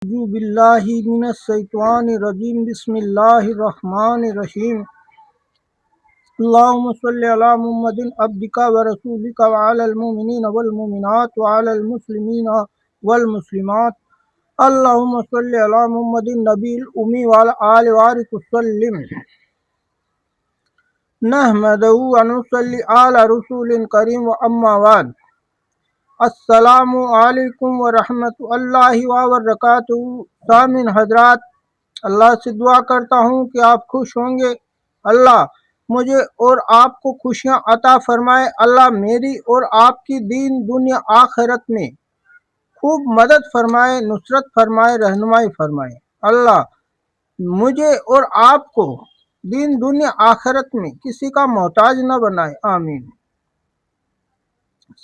اعوذ باللہ من الشیطان الرجیم بسم اللہ الرحمن الرحیم اللہم صلی علی محمد عبدک ورسولک وعلی المؤمنین والمؤمنات وعلی المسلمین والمسلمات اللہم صلی علی محمد النبی الامی وعلی آل وآلہ وسلم نحمدہ ونصلی علی رسول کریم واما بعد السلام علیکم ورحمۃ اللہ وبرکاتہ۔ سامعین حضرات، اللہ سے دعا کرتا ہوں کہ آپ خوش ہوں گے۔ اللہ مجھے اور آپ کو خوشیاں عطا فرمائے۔ اللہ میری اور آپ کی دین دنیا آخرت میں خوب مدد فرمائے، نصرت فرمائے، رہنمائی فرمائے۔ اللہ مجھے اور آپ کو دین دنیا آخرت میں کسی کا محتاج نہ بنائے، آمین۔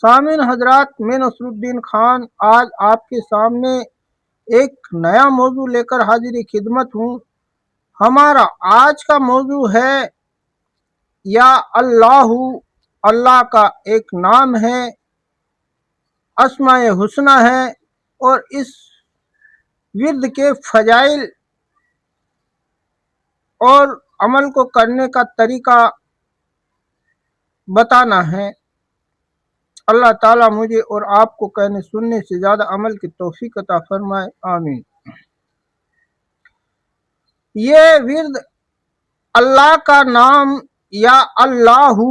سامعین حضرات، میں نصر الدین خان آج آپ کے سامنے ایک نیا موضوع لے کر حاضر خدمت ہوں۔ ہمارا آج کا موضوع ہے یا اللہ۔ اللہ کا ایک نام ہے، اسماء حسنی ہے، اور اس ورد کے فضائل اور عمل کو کرنے کا طریقہ بتانا ہے۔ اللہ تعالیٰ مجھے اور آپ کو کہنے سننے سے زیادہ عمل کی توفیق عطا فرمائے، آمین۔ یہ ورد اللہ کا نام یا اللہ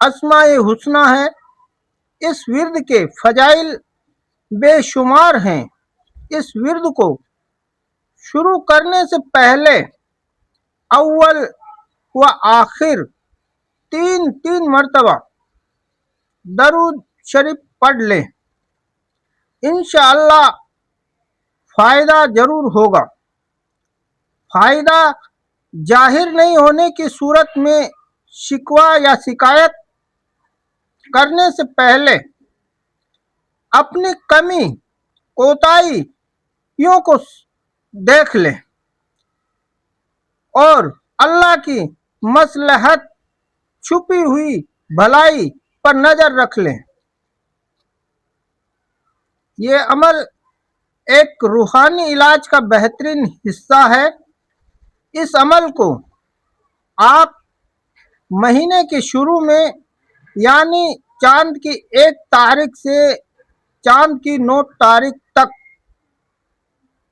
اسماء حسنی ہے۔ اس ورد کے فضائل بے شمار ہیں۔ اس ورد کو شروع کرنے سے پہلے اول و آخر تین مرتبہ درود شریف پڑھ لیں، انشاءاللہ فائدہ ضرور ہوگا۔ فائدہ ظاہر نہیں ہونے کی صورت میں شکوہ یا شکایت کرنے سے پہلے اپنی کمی کوتاہیوں کو دیکھ لیں اور اللہ کی مصلحت چھپی ہوئی بھلائی پر نظر رکھ لیں۔ یہ عمل ایک روحانی علاج کا بہترین حصہ ہے۔ اس عمل کو آپ مہینے کے شروع میں یعنی چاند کی 1 تاریخ سے چاند کی 9 تاریخ تک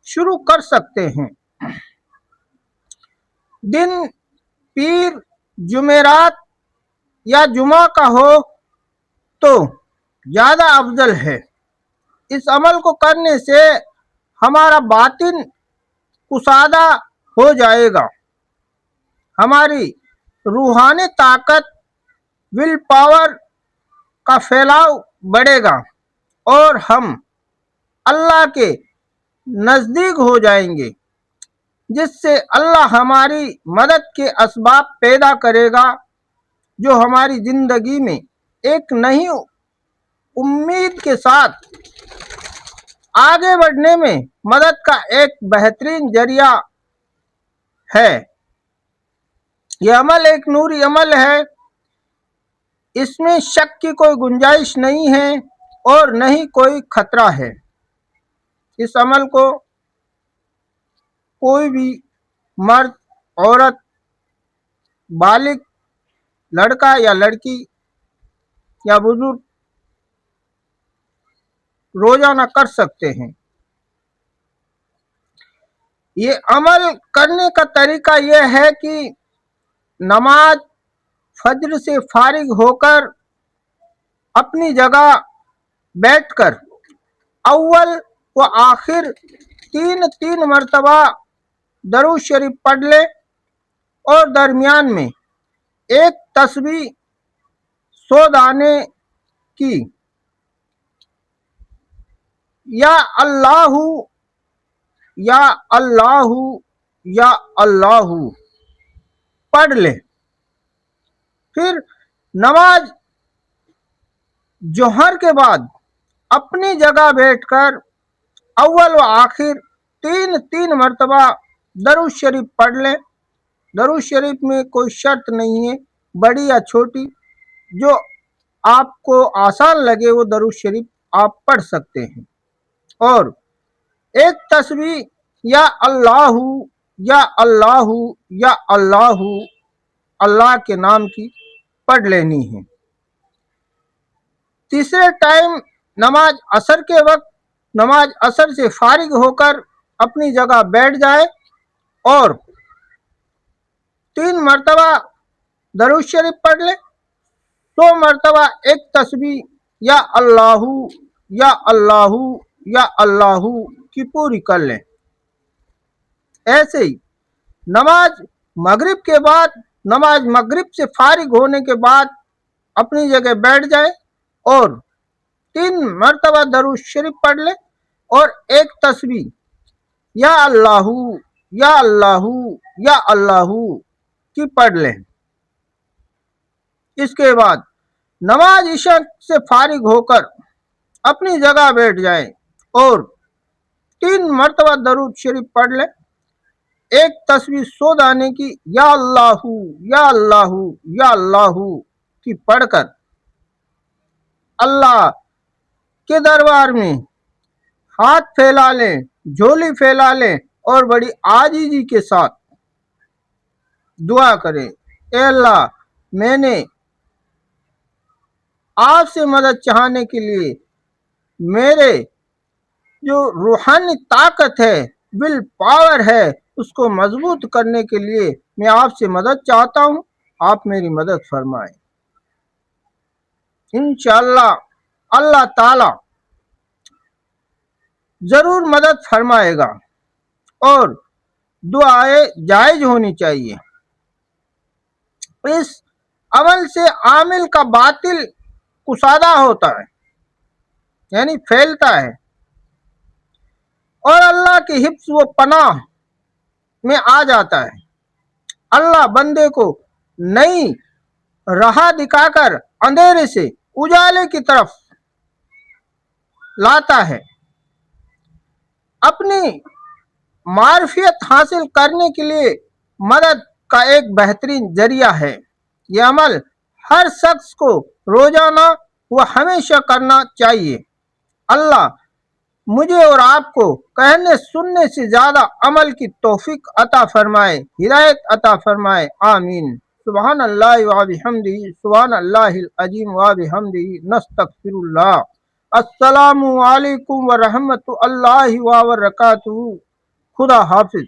شروع کر سکتے ہیں۔ دن پیر، جمعرات یا جمعہ کا ہو تو زیادہ افضل ہے۔ اس عمل کو کرنے سے ہمارا باطن کشادہ ہو جائے گا، ہماری روحانی طاقت ول پاور کا پھیلاؤ بڑھے گا اور ہم اللہ کے نزدیک ہو جائیں گے، جس سے اللہ ہماری مدد کے اسباب پیدا کرے گا، جو ہماری زندگی میں ایک نئی امید کے ساتھ آگے بڑھنے میں مدد کا ایک بہترین ذریعہ ہے۔ یہ عمل ایک نوری عمل ہے، اس میں شک کی کوئی گنجائش نہیں ہے اور نہ ہی کوئی خطرہ ہے۔ اس عمل کو کوئی بھی مرد، عورت، بالغ، لڑکا یا لڑکی یا بزرگ روزانہ کر سکتے ہیں۔ یہ عمل کرنے کا طریقہ یہ ہے کہ نماز فجر سے فارغ ہو کر اپنی جگہ بیٹھ کر اول و آخر تین مرتبہ درود شریف پڑھ لے اور درمیان میں ایک تسبیح 100 دانے کی یا اللہ یا اللہ یا اللہ پڑھ لے۔ پھر نماز ظہر کے بعد اپنی جگہ بیٹھ کر اول و آخر تین مرتبہ درود شریف پڑھ لیں۔ درود شریف میں کوئی شرط نہیں ہے، بڑی یا چھوٹی، جو آپ کو آسان لگے وہ درود شریف آپ پڑھ سکتے ہیں۔ اور ایک تسبیح یا اللہ یا اللہ یا اللہ اللہ کے نام کی پڑھ لینی ہے۔ تیسرے ٹائم نماز عصر کے وقت نماز عصر سے فارغ ہو کر اپنی جگہ بیٹھ جائے اور 3 مرتبہ درود شریف پڑھ لے، 100 مرتبہ ایک تسبیح یا اللہ یا اللہ یا اللہ کی پوری کر لیں۔ ایسے ہی نماز مغرب کے بعد نماز مغرب سے فارغ ہونے کے بعد اپنی جگہ بیٹھ جائے اور 3 مرتبہ درود شریف پڑھ لے اور ایک تسبیح یا اللہ یا اللہ یا اللہ کی پڑھ لیں۔ اس کے بعد نماز عشاء سے فارغ ہو کر اپنی جگہ بیٹھ جائیں اور 3 مرتبہ درود شریف پڑھ لیں، ایک تسبیح 100 دانے کی یا اللہ یا اللہ یا اللہ کی پڑھ کر اللہ کے دربار میں ہاتھ پھیلا لیں، جھولی پھیلا لیں اور بڑی عاجزی کے ساتھ دعا کریں، اے اللہ میں نے آپ سے مدد چاہنے کے لیے میرے جو روحانی طاقت ہے، ول پاور ہے، اس کو مضبوط کرنے کے لیے میں آپ سے مدد چاہتا ہوں، آپ میری مدد فرمائیں۔ انشاءاللہ اللہ تعالی ضرور مدد فرمائے گا اور دعائیں جائز ہونی چاہیے۔ اس عمل سے عامل کا باطل کشادہ ہوتا ہے، یعنی پھیلتا ہے، اور اللہ کی حفظ و پناہ میں آ جاتا ہے۔ اللہ بندے کو نئی راہ دکھا کر اندھیرے سے اجالے کی طرف لاتا ہے۔ اپنی معرفت حاصل کرنے کے لیے مدد کا ایک بہترین ذریعہ ہے۔ یہ عمل ہر شخص کو روزانہ و ہمیشہ کرنا چاہیے۔ اللہ مجھے اور آپ کو کہنے سننے سے زیادہ عمل کی توفیق عطا فرمائے، ہدایت عطا فرمائے، آمین۔ سبحان اللہ و بحمدہ، سبحان اللہ العظیم و بحمدہ، نستغفر اللہ۔ السلام علیکم ورحمۃ اللہ وبرکاتہ۔ خدا حافظ۔